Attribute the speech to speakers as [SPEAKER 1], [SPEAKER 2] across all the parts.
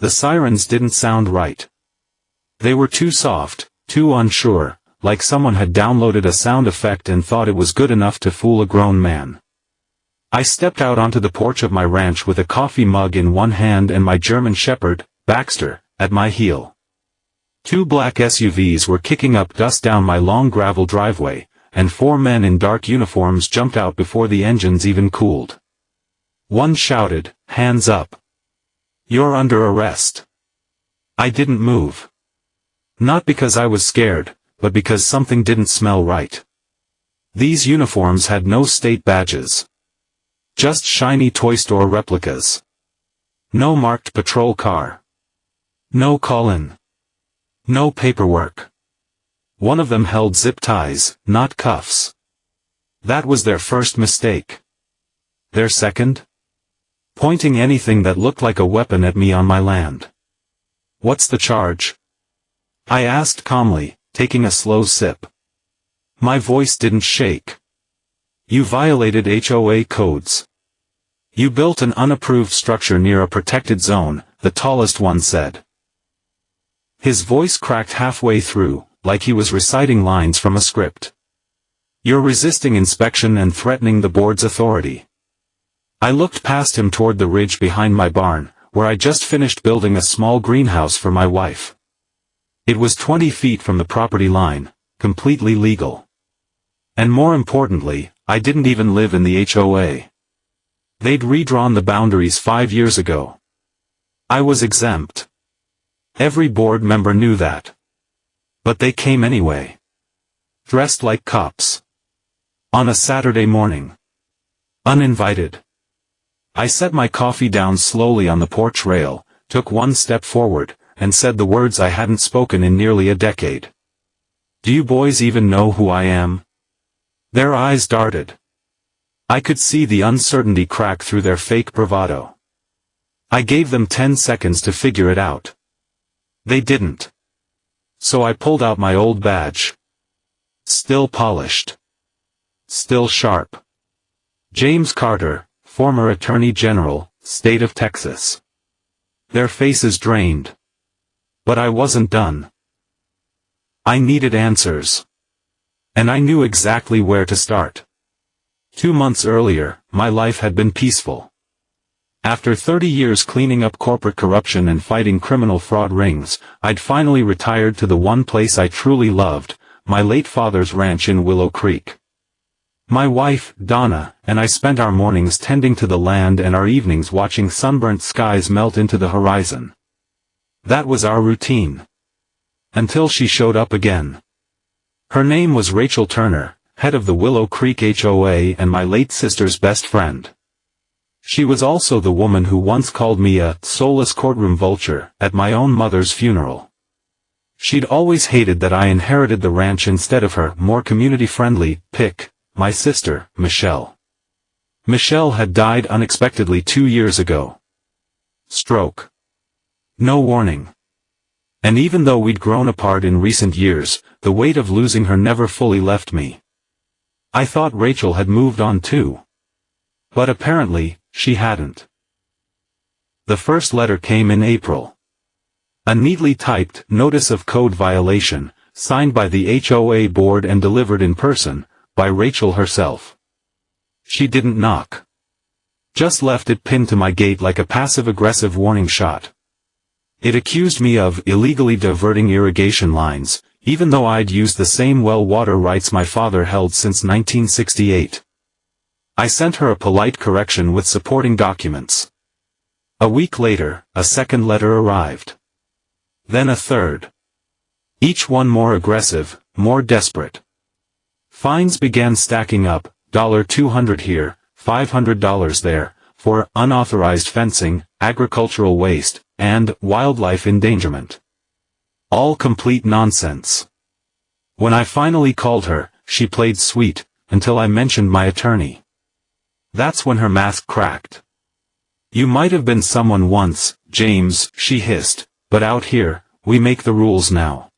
[SPEAKER 1] The sirens didn't sound right. They were too soft, too unsure, like someone had downloaded a sound effect and thought it was good enough to fool a grown man. I stepped out onto the porch of my ranch with a coffee mug in one hand and my German Shepherd, Baxter, at my heel. Two black SUVs were kicking up dust down my long gravel driveway, and four men in dark uniforms jumped out before the engines even cooled. One shouted, "Hands up. You're under arrest." I didn't move. Not because I was scared, but because something didn't smell right. These uniforms had no state badges. Just shiny toy store replicas. No marked patrol car. No call-in. No paperwork. One of them held zip ties, not cuffs. That was their first mistake. Their second? Pointing anything that looked like a weapon at me on my land. "What's the charge?" I asked calmly, taking a slow sip. My voice didn't shake. "You violated HOA codes. You built an unapproved structure near a protected zone," the tallest one said. His voice cracked halfway through, like he was reciting lines from a script. "You're resisting inspection and threatening the board's authority." I looked past him toward the ridge behind my barn, where I just finished building a small greenhouse for my wife. It was 20 feet from the property line, completely legal. And more importantly, I didn't even live in the HOA. They'd redrawn the boundaries 5 years ago. I was exempt. Every board member knew that. But they came anyway. Dressed like cops. On a Saturday morning. Uninvited. I set my coffee down slowly on the porch rail, took one step forward, and said the words I hadn't spoken in nearly a decade. "Do you boys even know who I am?" Their eyes darted. I could see the uncertainty crack through their fake bravado. I gave them 10 seconds to figure it out. They didn't. So I pulled out my old badge. Still polished. Still sharp. James Carter, former Attorney General, State of Texas. Their faces drained. But I wasn't done. I needed answers. And I knew exactly where to start. 2 months earlier, my life had been peaceful. After 30 years cleaning up corporate corruption and fighting criminal fraud rings, I'd finally retired to the one place I truly loved, my late father's ranch in Willow Creek. My wife, Donna, and I spent our mornings tending to the land and our evenings watching sunburnt skies melt into the horizon. That was our routine. Until she showed up again. Her name was Rachel Turner, head of the Willow Creek HOA and my late sister's best friend. She was also the woman who once called me a soulless courtroom vulture at my own mother's funeral. She'd always hated that I inherited the ranch instead of her more community-friendly pick, my sister, Michelle. Michelle had died unexpectedly 2 years ago. Stroke. No warning. And even though we'd grown apart in recent years, the weight of losing her never fully left me. I thought Rachel had moved on too. But apparently, she hadn't. The first letter came in April. A neatly typed notice of code violation, signed by the HOA board and delivered in person, by Rachel herself. She didn't knock. Just left it pinned to my gate like a passive-aggressive warning shot. It accused me of illegally diverting irrigation lines, even though I'd used the same well water rights my father held since 1968. I sent her a polite correction with supporting documents. A week later, a second letter arrived. Then a third. Each one more aggressive, more desperate. Fines began stacking up, $200 here, $500 there, for unauthorized fencing, agricultural waste, and wildlife endangerment. All complete nonsense. When I finally called her, she played sweet, until I mentioned my attorney. That's when her mask cracked. "You might have been someone once, James," she hissed, "but out here, we make the rules now."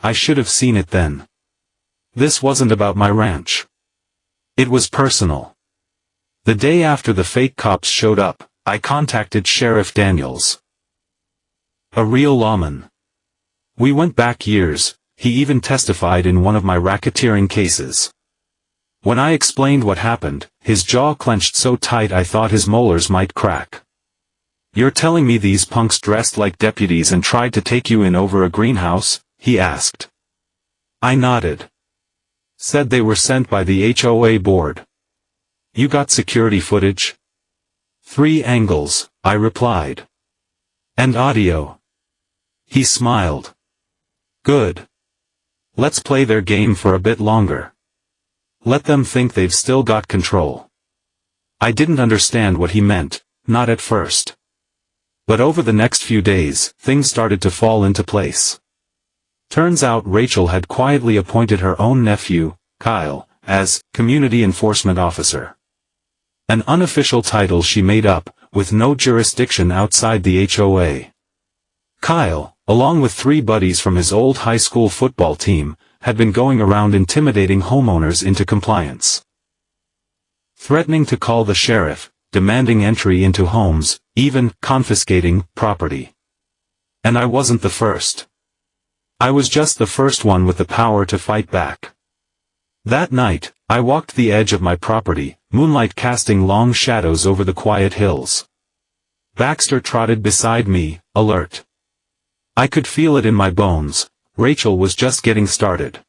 [SPEAKER 1] I should have seen it then. This wasn't about my ranch. It was personal. The day after the fake cops showed up, I contacted Sheriff Daniels. A real lawman. We went back years, he even testified in one of my racketeering cases. When I explained what happened, his jaw clenched so tight I thought his molars might crack. "You're telling me these punks dressed like deputies and tried to take you in over a greenhouse?" he asked. I nodded. "Said they were sent by the HOA board." "You got security footage?" "3 angles," I replied. "And audio." He smiled. "Good. Let's play their game for a bit longer. Let them think they've still got control." I didn't understand what he meant, not at first. But over the next few days, things started to fall into place. Turns out Rachel had quietly appointed her own nephew, Kyle, as community enforcement officer. An unofficial title she made up, with no jurisdiction outside the HOA. Kyle, along with 3 buddies from his old high school football team, had been going around intimidating homeowners into compliance. Threatening to call the sheriff, demanding entry into homes, even confiscating property. And I wasn't the first. I was just the first one with the power to fight back. That night, I walked the edge of my property, moonlight casting long shadows over the quiet hills. Baxter trotted beside me, alert. I could feel it in my bones. Rachel was just getting started.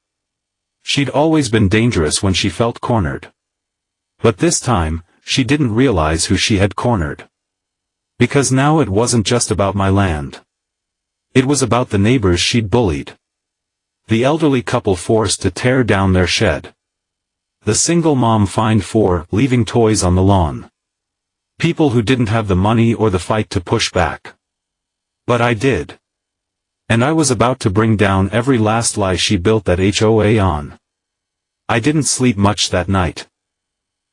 [SPEAKER 1] She'd always been dangerous when she felt cornered. But this time, she didn't realize who she had cornered. Because now it wasn't just about my land. It was about the neighbors she'd bullied. The elderly couple forced to tear down their shed. The single mom fined for leaving toys on the lawn. People who didn't have the money or the fight to push back. But I did. And I was about to bring down every last lie she built that HOA on. I didn't sleep much that night.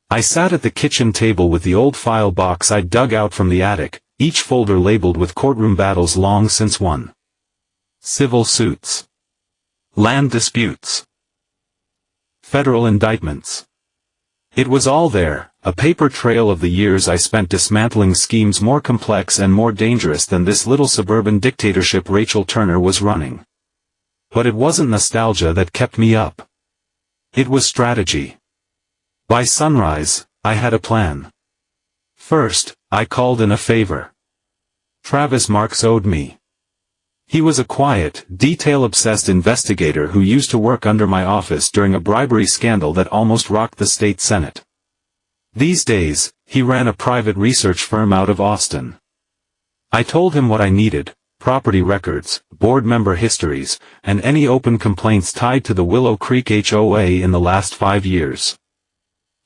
[SPEAKER 1] I sat at the kitchen table with the old file box I'd dug out from the attic, each folder labeled with courtroom battles long since won. Civil suits. Land disputes. Federal indictments. It was all there, a paper trail of the years I spent dismantling schemes more complex and more dangerous than this little suburban dictatorship Rachel Turner was running. But it wasn't nostalgia that kept me up. It was strategy. By sunrise, I had a plan. First, I called in a favor. Travis Marks owed me. He was a quiet, detail-obsessed investigator who used to work under my office during a bribery scandal that almost rocked the state Senate. These days, he ran a private research firm out of Austin. I told him what I needed: property records, board member histories, and any open complaints tied to the Willow Creek HOA in the last 5 years.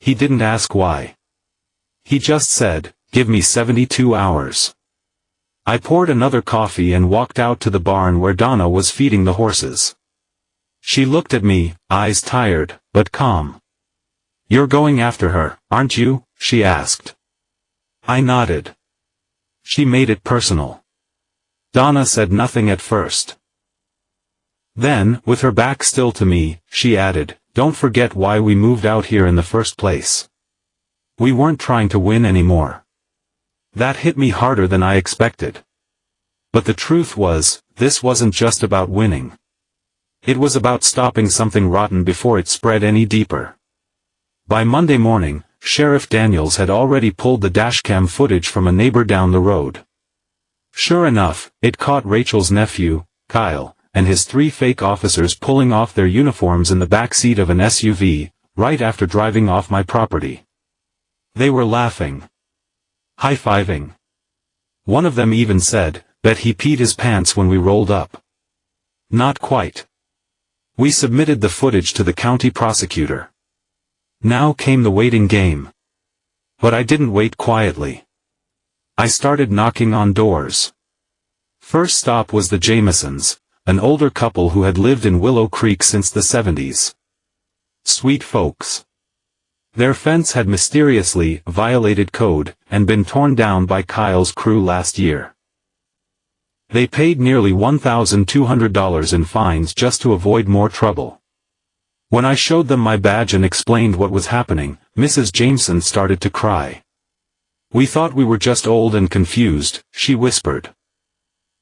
[SPEAKER 1] He didn't ask why. He just said, "Give me 72 hours." I poured another coffee and walked out to the barn where Donna was feeding the horses. She looked at me, eyes tired, but calm. "You're going after her, aren't you?" she asked. I nodded. She made it personal. Donna said nothing at first. Then, with her back still to me, she added, "Don't forget why we moved out here in the first place. We weren't trying to win anymore." That hit me harder than I expected. But the truth was, this wasn't just about winning. It was about stopping something rotten before it spread any deeper. By Monday morning, Sheriff Daniels had already pulled the dashcam footage from a neighbor down the road. Sure enough, it caught Rachel's nephew, Kyle, and his 3 fake officers pulling off their uniforms in the back seat of an SUV, right after driving off my property. They were laughing. High-fiving. One of them even said, "Bet he peed his pants when we rolled up." Not quite. We submitted the footage to the county prosecutor. Now came the waiting game. But I didn't wait quietly. I started knocking on doors. First stop was the Jamesons, an older couple who had lived in Willow Creek since the 70s. Sweet folks. Their fence had mysteriously violated code and been torn down by Kyle's crew last year. They paid nearly $1,200 in fines just to avoid more trouble. When I showed them my badge and explained what was happening, Mrs. Jameson started to cry. "We thought we were just old and confused," she whispered.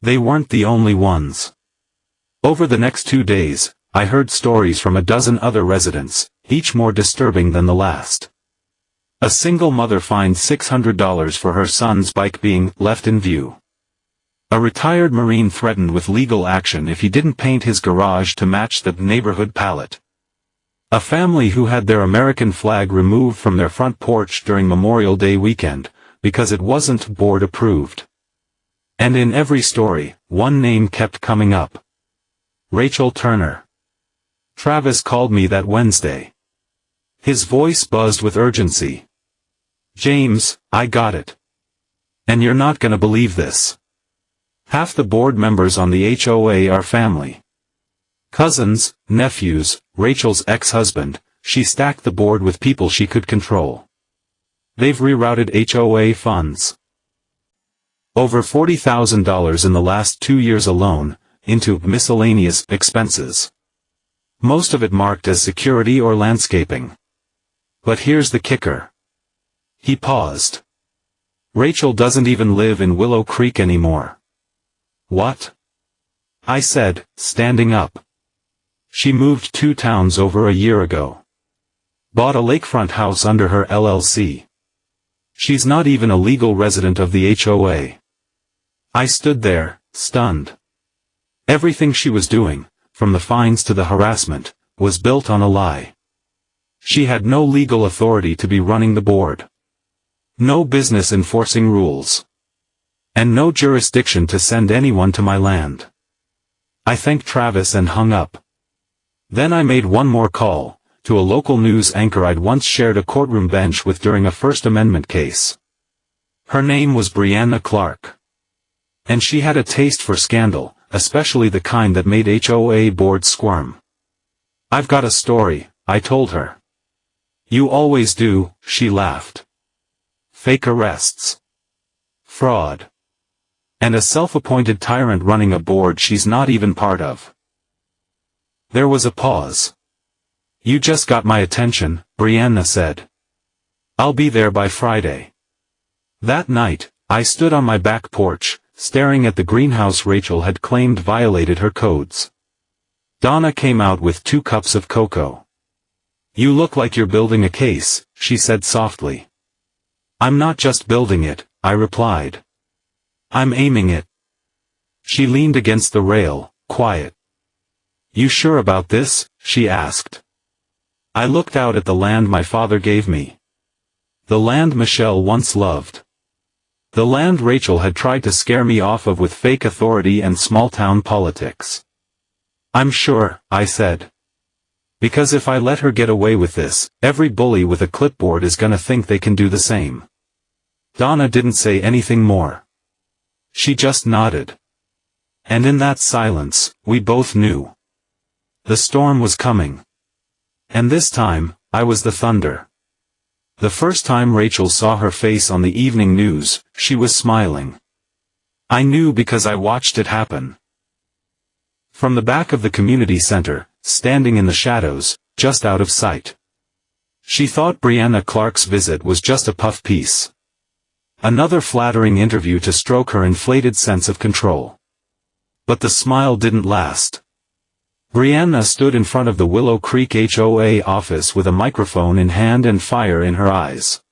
[SPEAKER 1] They weren't the only ones. Over the next 2 days, I heard stories from a dozen other residents, each more disturbing than the last. A single mother fined $600 for her son's bike being left in view. A retired Marine threatened with legal action if he didn't paint his garage to match the neighborhood palette. A family who had their American flag removed from their front porch during Memorial Day weekend, because it wasn't board approved. And in every story, one name kept coming up. Rachel Turner. Travis called me that Wednesday. His voice buzzed with urgency. "James, I got it. And you're not gonna believe this. Half the board members on the HOA are family. Cousins, nephews, Rachel's ex-husband. She stacked the board with people she could control. They've rerouted HOA funds. Over $40,000 in the last 2 years alone, into miscellaneous expenses. Most of it marked as security or landscaping. But here's the kicker." He paused. "Rachel doesn't even live in Willow Creek anymore." "What?" I said, standing up. "She moved 2 towns over a year ago. Bought a lakefront house under her LLC. She's not even a legal resident of the HOA." I stood there, stunned. Everything she was doing, from the fines to the harassment, was built on a lie. She had no legal authority to be running the board. No business enforcing rules. And no jurisdiction to send anyone to my land. I thanked Travis and hung up. Then I made one more call, to a local news anchor I'd once shared a courtroom bench with during a First Amendment case. Her name was Brianna Clark. And she had a taste for scandal, especially the kind that made HOA boards squirm. "I've got a story," I told her. "You always do," she laughed. "Fake arrests. Fraud. And a self-appointed tyrant running a board she's not even part of." There was a pause. "You just got my attention," Brianna said. "I'll be there by Friday." That night, I stood on my back porch, staring at the greenhouse Rachel had claimed violated her codes. Donna came out with 2 cups of cocoa. "You look like you're building a case," she said softly. "I'm not just building it," I replied. "I'm aiming it." She leaned against the rail, quiet. "You sure about this?" she asked. I looked out at the land my father gave me. The land Michelle once loved. The land Rachel had tried to scare me off of with fake authority and small-town politics. "I'm sure," I said. "Because if I let her get away with this, every bully with a clipboard is gonna think they can do the same." Donna didn't say anything more. She just nodded. And in that silence, we both knew. The storm was coming. And this time, I was the thunder. The first time Rachel saw her face on the evening news, she was smiling. I knew because I watched it happen. From the back of the community center, standing in the shadows, just out of sight. She thought Brianna Clark's visit was just a puff piece. Another flattering interview to stroke her inflated sense of control. But the smile didn't last. Brianna stood in front of the Willow Creek HOA office with a microphone in hand and fire in her eyes.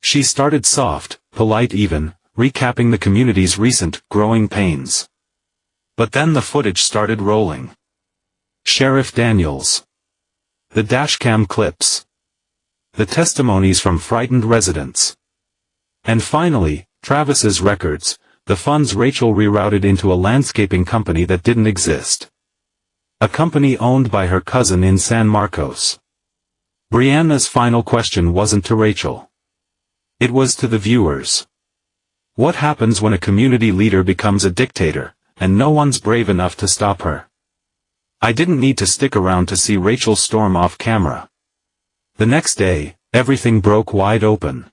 [SPEAKER 1] She started soft, polite even, recapping the community's recent, growing pains. But then the footage started rolling. Sheriff Daniels. The dashcam clips. The testimonies from frightened residents. And finally, Travis's records, the funds Rachel rerouted into a landscaping company that didn't exist. A company owned by her cousin in San Marcos. Brianna's final question wasn't to Rachel. It was to the viewers. What happens when a community leader becomes a dictator, and no one's brave enough to stop her? I didn't need to stick around to see Rachel storm off camera. The next day, everything broke wide open.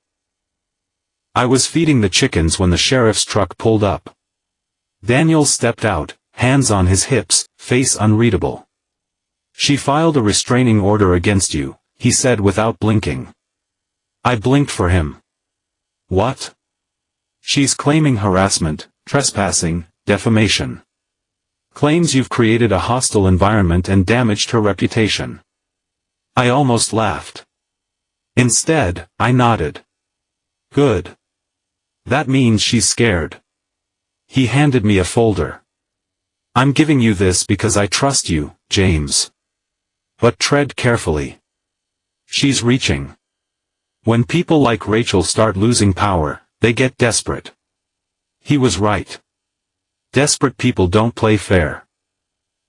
[SPEAKER 1] I was feeding the chickens when the sheriff's truck pulled up. Daniels stepped out, hands on his hips, face unreadable. "She filed a restraining order against you," he said without blinking. I blinked for him. "What?" "She's claiming harassment, trespassing, defamation. Claims you've created a hostile environment and damaged her reputation. I almost laughed. Instead, I nodded. Good. That means she's scared. He handed me a folder. I'm giving you this because I trust you, James. But tread carefully. She's reaching. When people like Rachel start losing power, they get desperate. He was right. Desperate people don't play fair.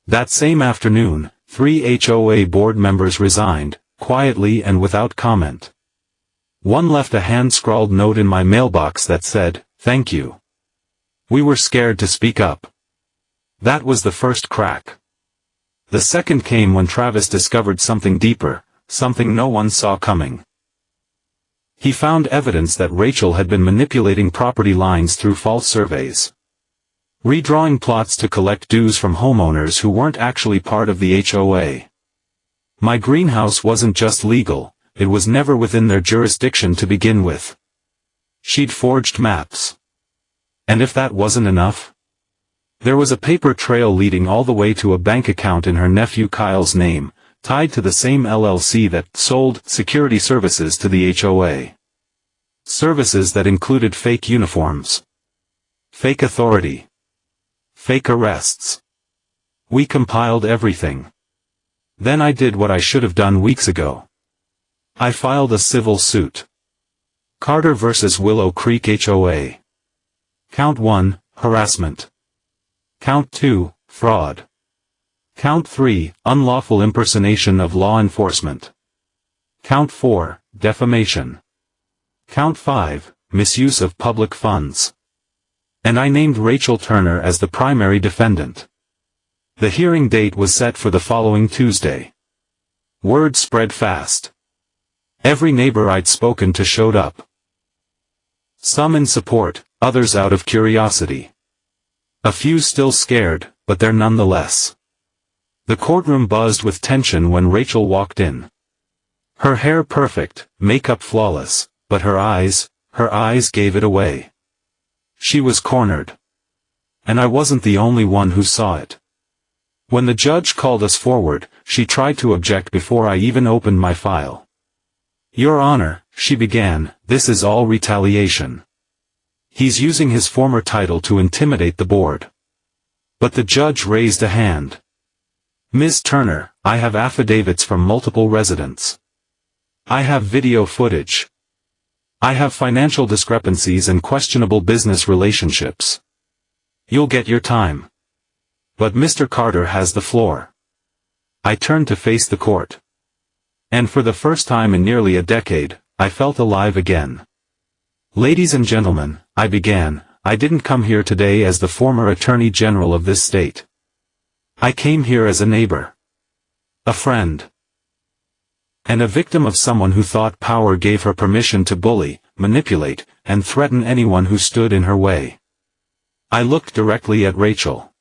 [SPEAKER 1] That same afternoon, 3 HOA board members resigned, quietly and without comment. One left a hand-scrawled note in my mailbox that said, "Thank you." We were scared to speak up. That was the first crack. The second came when Travis discovered something deeper, something no one saw coming. He found evidence that Rachel had been manipulating property lines through false surveys. Redrawing plots to collect dues from homeowners who weren't actually part of the HOA. My greenhouse wasn't just legal, it was never within their jurisdiction to begin with. She'd forged maps. And if that wasn't enough, there was a paper trail leading all the way to a bank account in her nephew Kyle's name, tied to the same LLC that sold security services to the HOA. Services that included fake uniforms, fake authority, fake arrests. We compiled everything. Then I did what I should have done weeks ago. I filed a civil suit. Carter vs. Willow Creek HOA. Count 1, harassment. Count 2, fraud. Count 3, unlawful impersonation of law enforcement. Count 4, defamation. Count 5, misuse of public funds. And I named Rachel Turner as the primary defendant. The hearing date was set for the following Tuesday. Word spread fast. Every neighbor I'd spoken to showed up. Some in support, others out of curiosity. A few still scared, but they're nonetheless. The courtroom buzzed with tension when Rachel walked in. Her hair perfect, makeup flawless, but her eyes gave it away. She was cornered. And I wasn't the only one who saw it. When the judge called us forward, she tried to object before I even opened my file. "Your Honor," she began, "this is all retaliation. He's using his former title to intimidate the board." But the judge raised a hand. "Ms. Turner, I have affidavits from multiple residents. I have video footage. I have financial discrepancies and questionable business relationships. You'll get your time. But Mr. Carter has the floor." I turned to face the court. And for the first time in nearly a decade, I felt alive again. "Ladies and gentlemen," I began, "I didn't come here today as the former Attorney General of this state. I came here as a neighbor. A friend. And a victim of someone who thought power gave her permission to bully, manipulate, and threaten anyone who stood in her way." I looked directly at Rachel.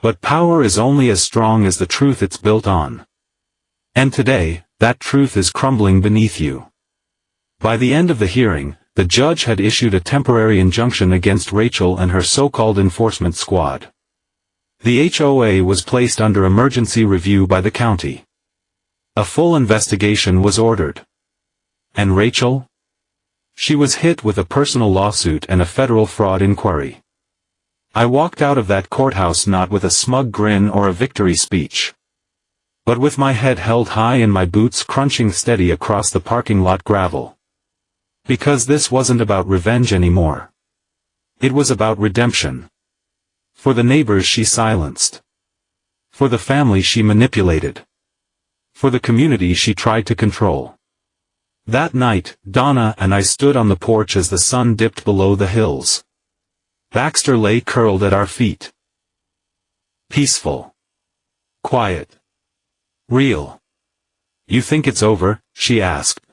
[SPEAKER 1] But power is only as strong as the truth it's built on. And today, that truth is crumbling beneath you. By the end of the hearing, the judge had issued a temporary injunction against Rachel and her so-called enforcement squad. The HOA was placed under emergency review by the county. A full investigation was ordered. And Rachel? She was hit with a personal lawsuit and a federal fraud inquiry. I walked out of that courthouse not with a smug grin or a victory speech, but with my head held high and my boots crunching steady across the parking lot gravel. Because this wasn't about revenge anymore. It was about redemption. For the neighbors she silenced. For the family she manipulated. For the community she tried to control. That night, Donna and I stood on the porch as the sun dipped below the hills. Baxter lay curled at our feet. Peaceful. Quiet. Real. "You think it's over?" she asked.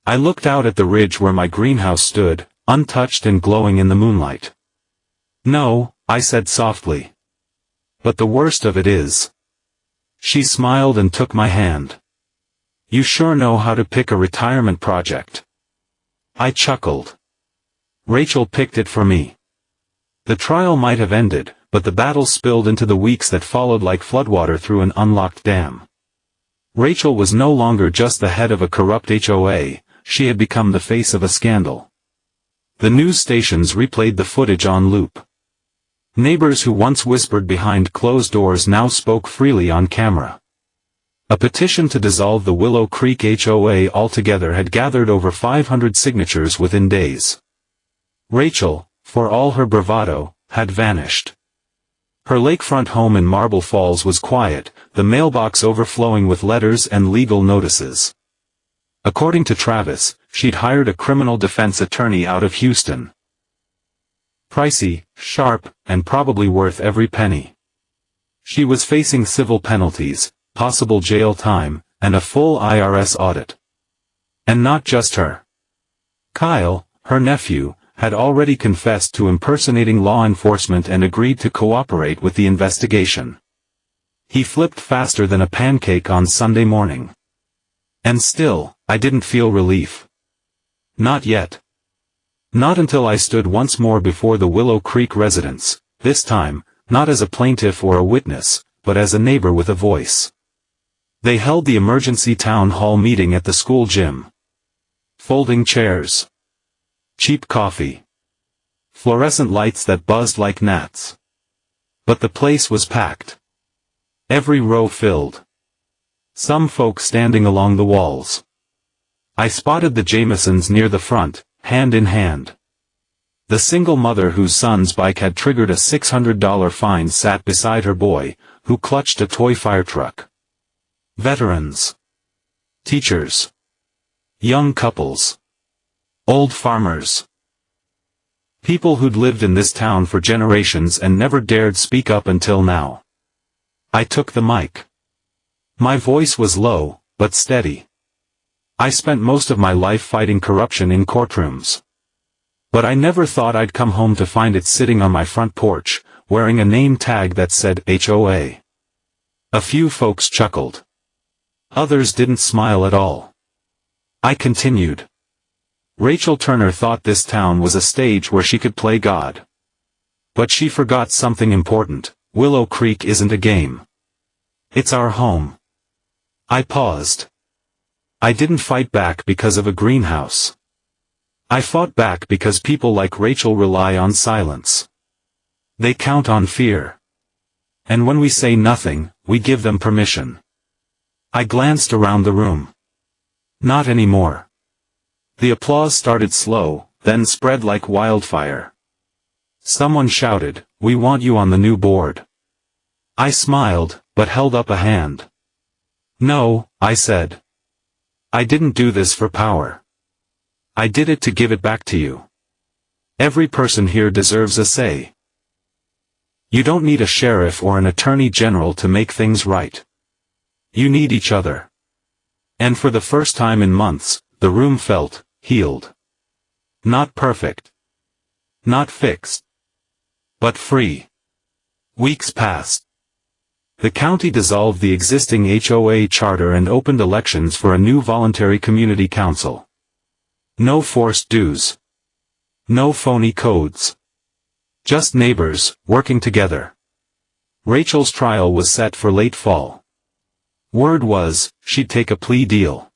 [SPEAKER 1] I looked out at the ridge where my greenhouse stood, untouched and glowing in the moonlight. "No," I said softly. "But the worst of it is." She smiled and took my hand. "You sure know how to pick a retirement project." I chuckled. Rachel picked it for me. The trial might have ended, but the battle spilled into the weeks that followed like floodwater through an unlocked dam. Rachel was no longer just the head of a corrupt HOA, she had become the face of a scandal. The news stations replayed the footage on loop. Neighbors who once whispered behind closed doors now spoke freely on camera. A petition to dissolve the Willow Creek HOA altogether had gathered over 500 signatures within days. Rachel, for all her bravado, had vanished. Her lakefront home in Marble Falls was quiet, the mailbox overflowing with letters and legal notices. According to Travis, she'd hired a criminal defense attorney out of Houston. Pricey, sharp, and probably worth every penny. She was facing civil penalties, possible jail time, and a full IRS audit. And not just her. Kyle, her nephew, had already confessed to impersonating law enforcement and agreed to cooperate with the investigation. He flipped faster than a pancake on Sunday morning. And still, I didn't feel relief. Not yet. Not until I stood once more before the Willow Creek residents, this time, not as a plaintiff or a witness, but as a neighbor with a voice. They held the emergency town hall meeting at the school gym. Folding chairs. Cheap coffee. Fluorescent lights that buzzed like gnats. But the place was packed. Every row filled. Some folk standing along the walls. I spotted the Jamesons near the front, hand in hand. The single mother whose son's bike had triggered a $600 fine sat beside her boy, who clutched a toy fire truck. Veterans. Teachers. Young couples. Old farmers. People who'd lived in this town for generations and never dared speak up until now. I took the mic. My voice was low, but steady. I spent most of my life fighting corruption in courtrooms. But I never thought I'd come home to find it sitting on my front porch, wearing a name tag that said HOA. A few folks chuckled. Others didn't smile at all. I continued. Rachel Turner thought this town was a stage where she could play God. But she forgot something important. Willow Creek isn't a game. It's our home. I paused. I didn't fight back because of a greenhouse. I fought back because people like Rachel rely on silence. They count on fear. And when we say nothing, we give them permission. I glanced around the room. Not anymore. The applause started slow, then spread like wildfire. Someone shouted, "We want you on the new board." I smiled, but held up a hand. "No," I said. "I didn't do this for power. I did it to give it back to you. Every person here deserves a say. You don't need a sheriff or an attorney general to make things right. You need each other." And for the first time in months, the room felt healed. Not perfect. Not fixed. But free. Weeks passed. The county dissolved the existing HOA charter and opened elections for a new voluntary community council. No forced dues. No phony codes. Just neighbors, working together. Rachel's trial was set for late fall. Word was, she'd take a plea deal.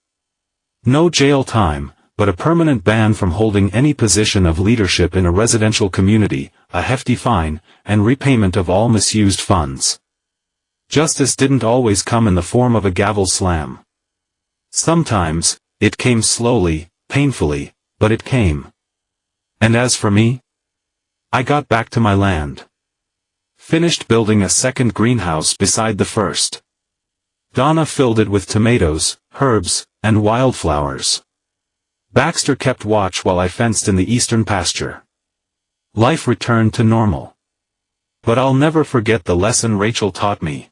[SPEAKER 1] No jail time, but a permanent ban from holding any position of leadership in a residential community, a hefty fine, and repayment of all misused funds. Justice didn't always come in the form of a gavel slam. Sometimes, it came slowly, painfully, but it came. And as for me, I got back to my land. Finished building a second greenhouse beside the first. Donna filled it with tomatoes, herbs, and wildflowers. Baxter kept watch while I fenced in the eastern pasture. Life returned to normal. But I'll never forget the lesson Rachel taught me.